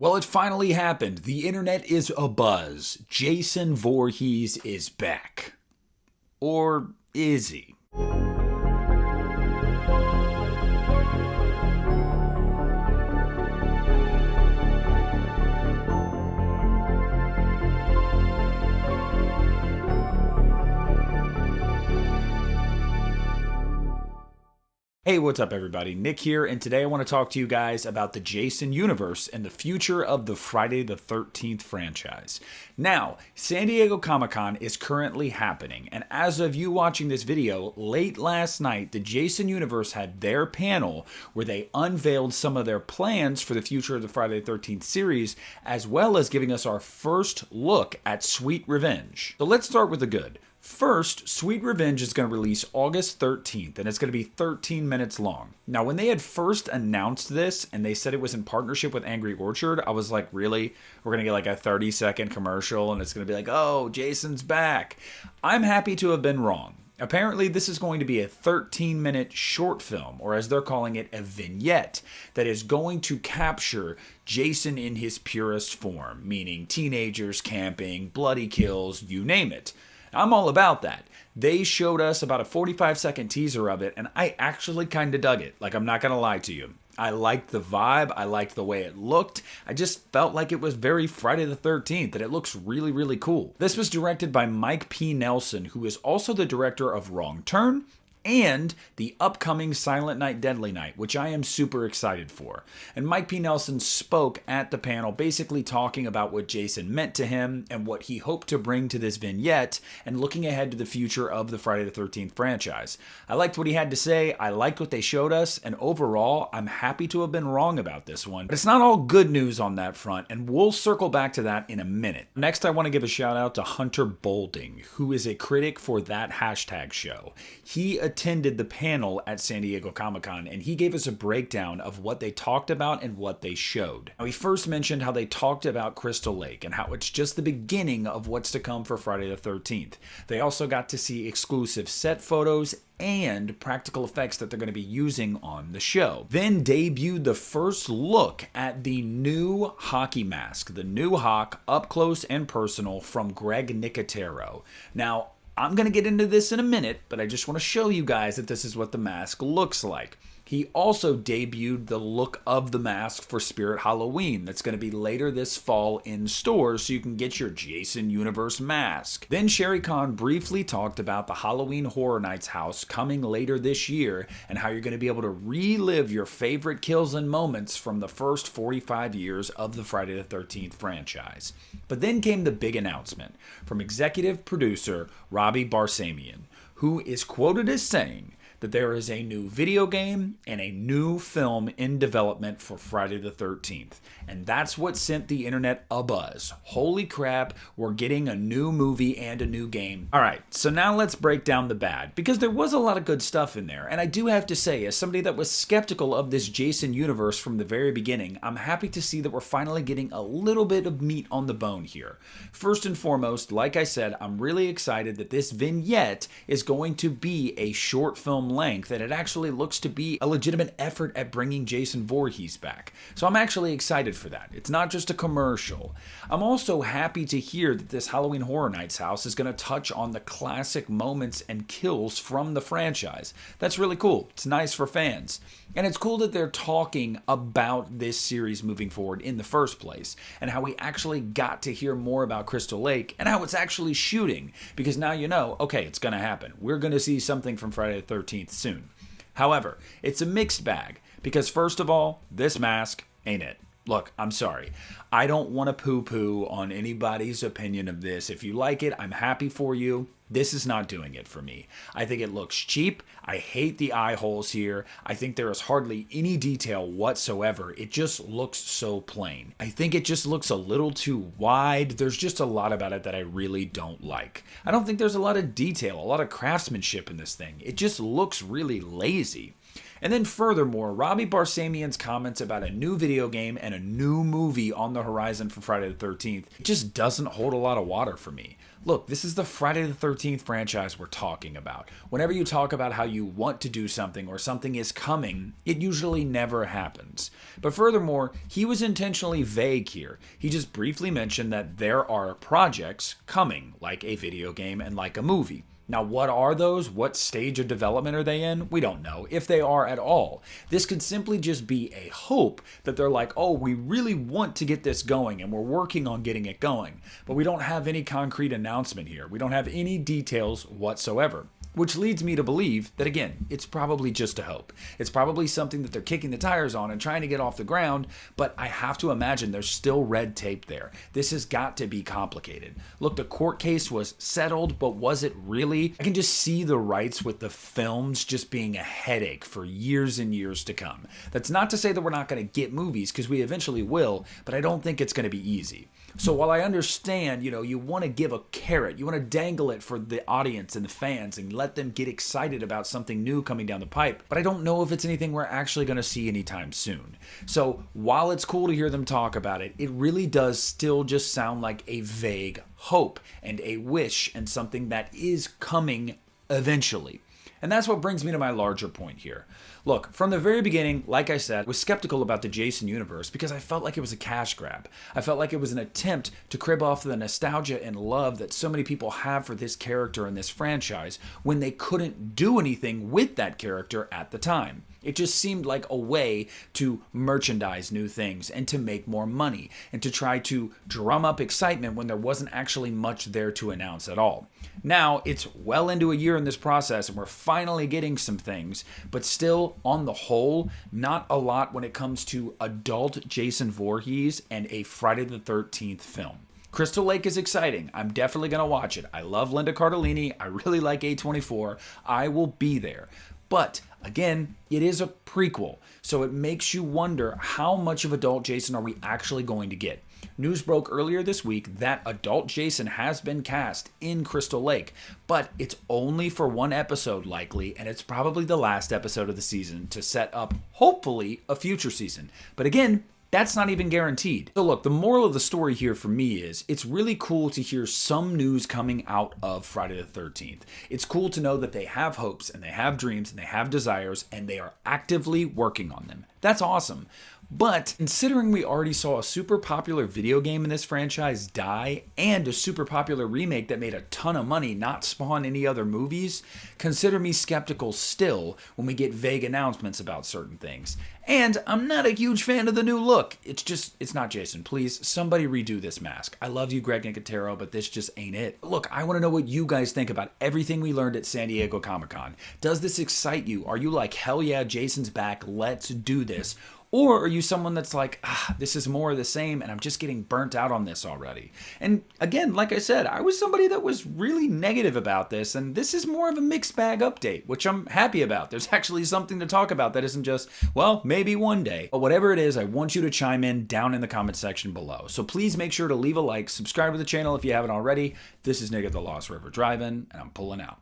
Well, it finally happened. The internet is abuzz. Jason Voorhees is back. Or is he? Hey, what's up everybody? Nick here, and today I want to talk to you guys about the Jason universe and the future of the Friday the 13th franchise. Now, San Diego Comic-Con is currently happening, and as of you watching this video, late last night, the Jason universe had their panel where they unveiled some of their plans for the future of the Friday the 13th series, as well as giving us our first look at Sweet Revenge. So let's start with the good. First, Sweet Revenge is going to release August 13th, and it's going to be 13 minutes long. Now, when they had first announced this, and they said it was in partnership with Angry Orchard, I was like, really? We're going to get like a 30-second commercial, and it's going to be like, oh, Jason's back. I'm happy to have been wrong. Apparently, this is going to be a 13-minute short film, or as they're calling it, a vignette, that is going to capture Jason in his purest form, meaning teenagers, camping, bloody kills, you name it. I'm all about that. They showed us about a 45-second teaser of it, and I actually kind of dug it. Like, I'm not going to lie to you. I liked the vibe. I liked the way it looked. I just felt like it was very Friday the 13th, and it looks really, really cool. This was directed by Mike P. Nelson, who is also the director of Wrong Turn and the upcoming Silent Night, Deadly Night, which I am super excited for. And Mike P. Nelson spoke at the panel basically talking about what Jason meant to him and what he hoped to bring to this vignette and looking ahead to the future of the Friday the 13th franchise. I liked what he had to say, I liked what they showed us, and overall, I'm happy to have been wrong about this one. But it's not all good news on that front, and we'll circle back to that in a minute. Next, I want to give a shout out to Hunter Bolding, who is a critic for That Hashtag Show. He attended the panel at San Diego Comic-Con, and he gave us a breakdown of what they talked about and what they showed. Now, he first mentioned how they talked about Crystal Lake and how it's just the beginning of what's to come for Friday the 13th. They also got to see exclusive set photos and practical effects that they're going to be using on the show. Then debuted the first look at the new hockey mask, the new Hawk, up close and personal from Greg Nicotero. Now, I'm going to get into this in a minute, but I just want to show you guys that this is what the mask looks like. He also debuted the look of the mask for Spirit Halloween that's going to be later this fall in stores, so you can get your Jason Universe mask. Then Sherry Khan briefly talked about the Halloween Horror Nights house coming later this year and how you're going to be able to relive your favorite kills and moments from the first 45 years of the Friday the 13th franchise. But then came the big announcement from executive producer Robbie Barsamian, who is quoted as saying that there is a new video game and a new film in development for Friday the 13th. And that's what sent the internet abuzz. Holy crap, we're getting a new movie and a new game. All right, so now let's break down the bad, because there was a lot of good stuff in there. And I do have to say, as somebody that was skeptical of this Jason universe from the very beginning, I'm happy to see that we're finally getting a little bit of meat on the bone here. First and foremost, like I said, I'm really excited that this vignette is going to be a short film length, and it actually looks to be a legitimate effort at bringing Jason Voorhees back. So I'm actually excited for that. It's not just a commercial. I'm also happy to hear that this Halloween Horror Nights house is going to touch on the classic moments and kills from the franchise. That's really cool. It's nice for fans. And it's cool that they're talking about this series moving forward in the first place, and how we actually got to hear more about Crystal Lake and how it's actually shooting, because now you know, okay, it's going to happen. We're going to see something from Friday the 13th soon. However, it's a mixed bag, because first of all, this mask ain't it. Look, I'm sorry. I don't want to poo-poo on anybody's opinion of this. If you like it, I'm happy for you. This is not doing it for me. I think it looks cheap. I hate the eye holes here. I think there is hardly any detail whatsoever. It just looks so plain. I think it just looks a little too wide. There's just a lot about it that I really don't like. I don't think there's a lot of detail, a lot of craftsmanship in this thing. It just looks really lazy. And then furthermore, Robbie Barsamian's comments about a new video game and a new movie on the horizon for Friday the 13th just doesn't hold a lot of water for me. Look, this is the Friday the 13th franchise we're talking about. Whenever you talk about how you want to do something or something is coming, it usually never happens. But furthermore, he was intentionally vague here. He just briefly mentioned that there are projects coming, like a video game and like a movie. Now, what are those? What stage of development are they in? We don't know, if they are at all. This could simply just be a hope that they're like, oh, we really want to get this going and we're working on getting it going. But we don't have any concrete announcement here. We don't have any details whatsoever. Which leads me to believe that, again, it's probably just a hope. It's probably something that they're kicking the tires on and trying to get off the ground, but I have to imagine there's still red tape there. This has got to be complicated. Look, the court case was settled, but was it really? I can just see the rights with the films just being a headache for years and years to come. That's not to say that we're not going to get movies, because we eventually will, but I don't think it's going to be easy. So while I understand, you want to give a carrot, you want to dangle it for the audience and the fans and let them get excited about something new coming down the pipe, but I don't know if it's anything we're actually going to see anytime soon. So while it's cool to hear them talk about it, it really does still just sound like a vague hope and a wish and something that is coming eventually. And that's what brings me to my larger point here. Look, from the very beginning, like I said, I was skeptical about the Jason universe because I felt like it was a cash grab. I felt like it was an attempt to crib off the nostalgia and love that so many people have for this character in this franchise when they couldn't do anything with that character at the time. It just seemed like a way to merchandise new things and to make more money and to try to drum up excitement when there wasn't actually much there to announce at all. Now, it's well into a year in this process and we're finally getting some things, but still, on the whole, not a lot when it comes to adult Jason Voorhees and a Friday the 13th film. Crystal Lake is exciting. I'm definitely going to watch it. I love Linda Cardellini. I really like A24. I will be there. But again, it is a prequel, so it makes you wonder how much of adult Jason are we actually going to get. News broke earlier this week that adult Jason has been cast in Crystal Lake, but it's only for one episode likely, and it's probably the last episode of the season to set up, hopefully, a future season. But again, that's not even guaranteed. So look, the moral of the story here for me is it's really cool to hear some news coming out of Friday the 13th. It's cool to know that they have hopes and they have dreams and they have desires and they are actively working on them. That's awesome. But considering we already saw a super popular video game in this franchise die and a super popular remake that made a ton of money not spawn any other movies, consider me skeptical still when we get vague announcements about certain things. And I'm not a huge fan of the new look. It's not Jason. Please, somebody redo this mask. I love you, Greg Nicotero, but this just ain't it. Look, I want to know what you guys think about everything we learned at San Diego Comic-Con. Does this excite you? Are you like, hell yeah, Jason's back, let's do this? Or are you someone that's like, this is more of the same and I'm just getting burnt out on this already? And again, like I said, I was somebody that was really negative about this, and this is more of a mixed bag update, which I'm happy about. There's actually something to talk about that isn't just, well, maybe one day. But whatever it is, I want you to chime in down in the comment section below. So please make sure to leave a like, subscribe to the channel if you haven't already. This is Nick at the Lost River Drive-In, and I'm pulling out.